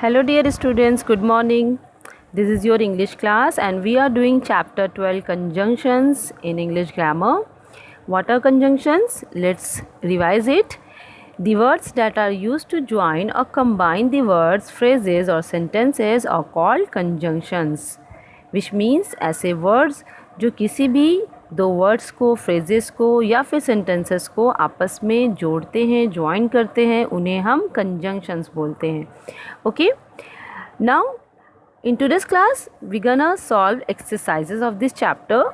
Hello dear students, good morning. This is your English class and we are doing chapter 12 conjunctions in English grammar. What are conjunctions? Let's revise it. The words that are used to join or combine the words, phrases or sentences are called conjunctions, which means ऐसे words जो किसी भी दो words को, phrases को या फिर sentences को आपस में जोड़ते हैं, ज्वाइन करते हैं, उन्हें हम कंजंक्शंस बोलते हैं. Okay, now in today's class we're gonna solve exercises of this chapter.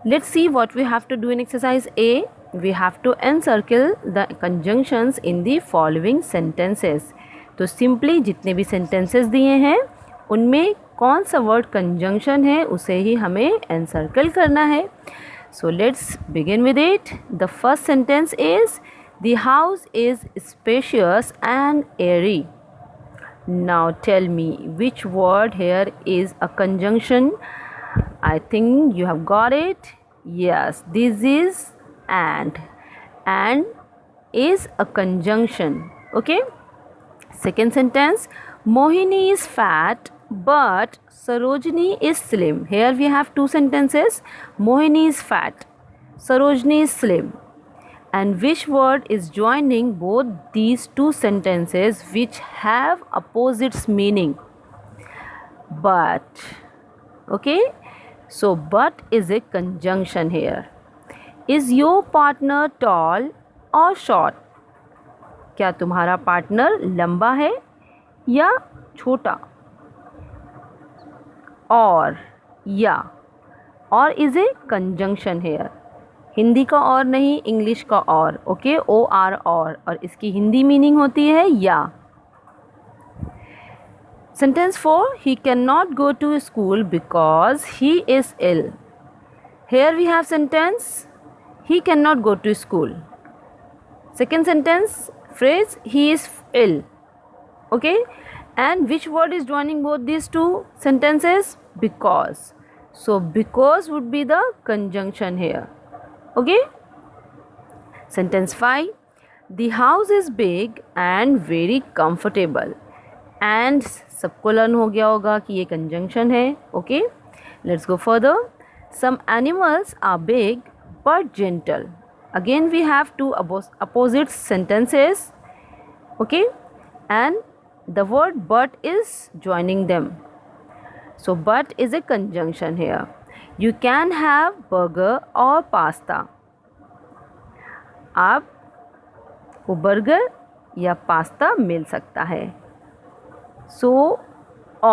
Let's see what we have to do in exercise A. We have to encircle the conjunctions in the following sentences. तो simply जितने भी sentences दिए हैं उनमें कौन सा word conjunction है उसे ही हमें एनसर्कल करना है. So let's begin with it. The first sentence is the house is spacious and airy. Now tell me which word here is a conjunction. I think you have got it. Yes, this is and is a conjunction. Okay, second sentence, Mohini is fat but Sarojini is slim. Here we have two sentences. Mohini is fat, Sarojini is slim. And which word is joining both these two sentences which have opposites meaning? But. Okay, so but is a conjunction here. Is your partner tall or short? क्या तुम्हारा partner लंबा है या छोटा? और या और is a conjunction here. Hindi का और नहीं, इंग्लिश का और. ओके, ओ आर और इसकी हिंदी मीनिंग होती है या. Sentence 4, he can not go to school because he is ill. Here we have sentence he cannot go to school. Second sentence phrase, he is ill. Okay, and which word is joining both these two sentences? Because. So because would be the conjunction here. Okay, sentence 5, the house is big and very comfortable. And सबको learn हो गया होगा कि ये conjunction है. Okay, let's go further. Some animals are big but gentle. Again we have two opposite sentences. Okay, and the word but is joining them. So but is a conjunction here. You can have burger or pasta. आपको burger या pasta मिल सकता है. So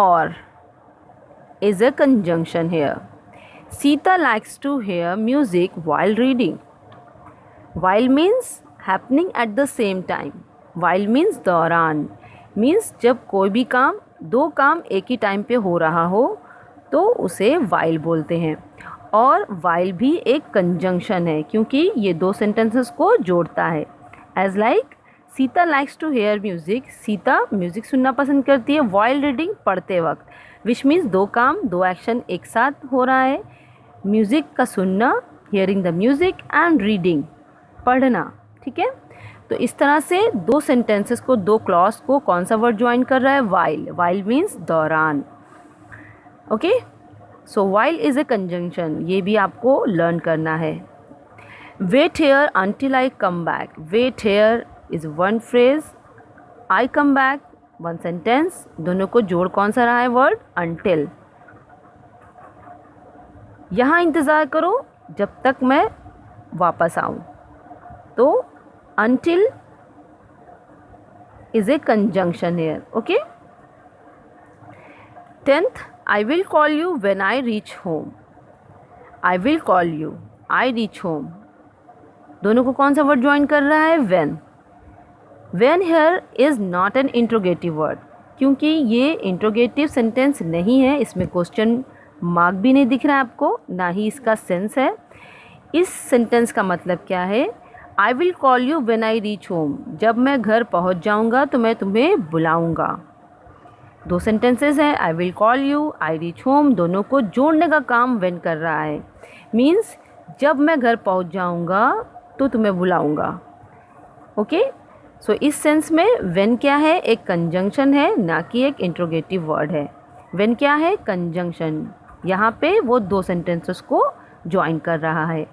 or is a conjunction here. Sita likes to hear music while reading. While means happening at the same time. While means दौरान. Means जब कोई भी काम, दो काम एक ही टाइम पे हो रहा हो तो उसे while बोलते हैं. और while भी एक कंजंक्शन है क्योंकि ये दो सेंटेंसेस को जोड़ता है. As like Sita likes to hear music. Sita music सुनना पसंद करती है while reading, पढ़ते वक्त. Which means दो काम, दो एक्शन एक साथ हो रहा है. म्यूज़िक का सुनना, hearing the music, and reading, पढ़ना. ठीक है, तो इस तरह से दो सेंटेंसेस को, दो क्लॉज को कौन सा वर्ड ज्वाइन कर रहा है? वाइल. वाइल मीन्स दौरान. Okay, so while is a conjunction. ये भी आपको लर्न करना है. Wait here until I come back. Wait here is one phrase, I come back one sentence. दोनों को जोड़ कौन सा रहा है वर्ड? अंटिल. यहाँ इंतज़ार करो जब तक मैं वापस आऊँ. तो until is a conjunction here. Okay, 10th, I will call you when I reach home. I will call you, I reach home. दोनों को कौन सा वर्ड ज्वाइन कर रहा है? when. when here is not an interrogative word क्योंकि ये interrogative sentence नहीं है. इसमें क्वेश्चन मार्क भी नहीं दिख रहा है आपको, ना ही इसका सेंस है. इस सेंटेंस का मतलब क्या है? I will call you when I reach home. जब मैं घर पहुंच जाऊंगा तो मैं तुम्हें बुलाऊंगा. दो सेंटेंसेस हैं, I will call you, I reach home. दोनों को जोड़ने का काम व्हेन कर रहा है. मीन्स जब मैं घर पहुंच जाऊंगा तो तुम्हें बुलाऊंगा. ओके, सो इस सेंस में when क्या है, एक कंजंक्शन है, ना कि एक इंट्रोगेटिव वर्ड है। when क्या है, कंजंक्शन, यहाँ पे वो दो सेंटेंसेस को ज्वाइन कर रहा है।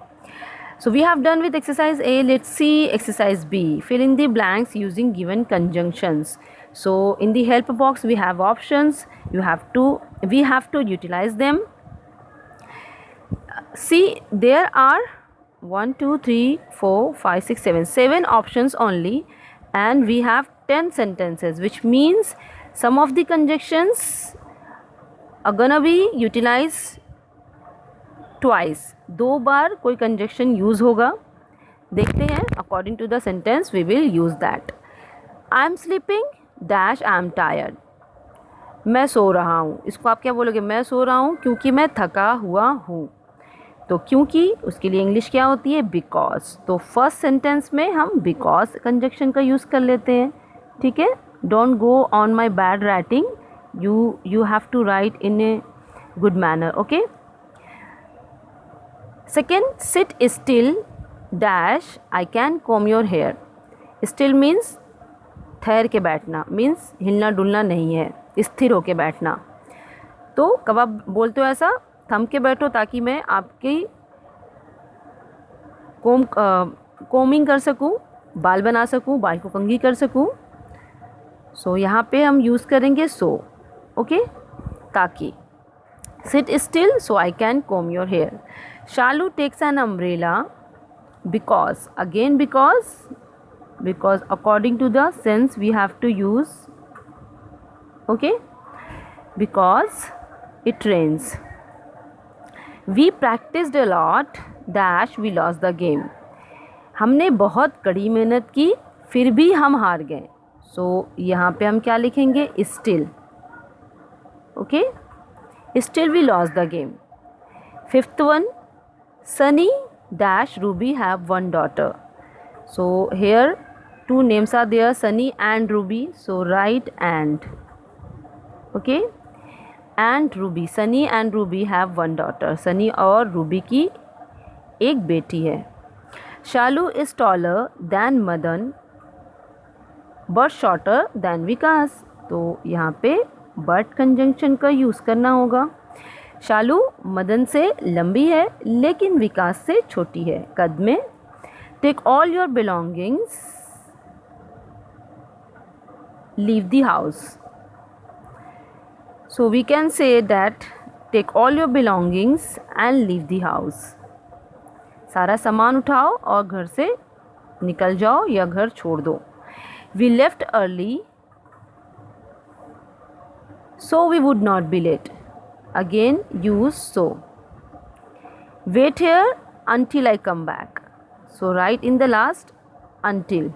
So we have done with exercise A. Let's see exercise B. Fill in the blanks using given conjunctions. So in the help box we have options. We have to utilize them. See, there are 1 2 3 4 5 6 7 options only, and we have 10 sentences, which means some of the conjunctions are gonna be utilized twice, दो बार कोई conjunction use होगा। देखते हैं, according to the sentence we will use that. I am sleeping dash I am tired, मैं सो रहा हूँ। इसको आप क्या बोलोगे, मैं सो रहा हूँ क्योंकि मैं थका हुआ हूँ। तो क्योंकि उसके लिए इंग्लिश क्या होती है, बिकॉज। तो फर्स्ट सेंटेंस में हम बिकॉज कंजक्शन का यूज़ कर लेते हैं, ठीक है। Don't go on my bad writing, you have to write in a good manner, okay. Second, sit still dash I can comb your hair. Still means ठहर के बैठना, मीन्स हिलना डुलना नहीं है, स्थिर होके बैठना। तो कब आप बोलते हो ऐसा, थम के बैठो ताकि मैं आपकी कोमिंग कर सकूं, बाल बना सकूं, बाल को कंघी कर सकूं। सो यहाँ पे हम यूज़ करेंगे सो, ओके, ताकि। Sit still so I can comb your hair. Shalu takes an umbrella because, again because according to the sense we have to use, okay, because it rains. We practiced a lot dash we lost the game. हमने बहुत कड़ी मेहनत की, फिर भी हम हार गए। सो यहाँ पे हम क्या लिखेंगे, still, okay. Still we lost the game. Fifth one, Sunny dash Ruby have one daughter. So here two names are there, Sunny and Ruby. So write and, okay, and Ruby. Sunny and Ruby have one daughter. Sunny और Ruby की एक बेटी है। Shalu is taller than Madan but shorter than Vikas. तो यहाँ पे but conjunction का use करना होगा। शालू मदन से लंबी है लेकिन विकास से छोटी है कद में। Take all your belongings, leave the house. So we can say that take all your belongings and leave the house. सारा सामान उठाओ और घर से निकल जाओ या घर छोड़ दो। We left early so we would not be late. Again use so. Wait here until I come back. So write in the last until.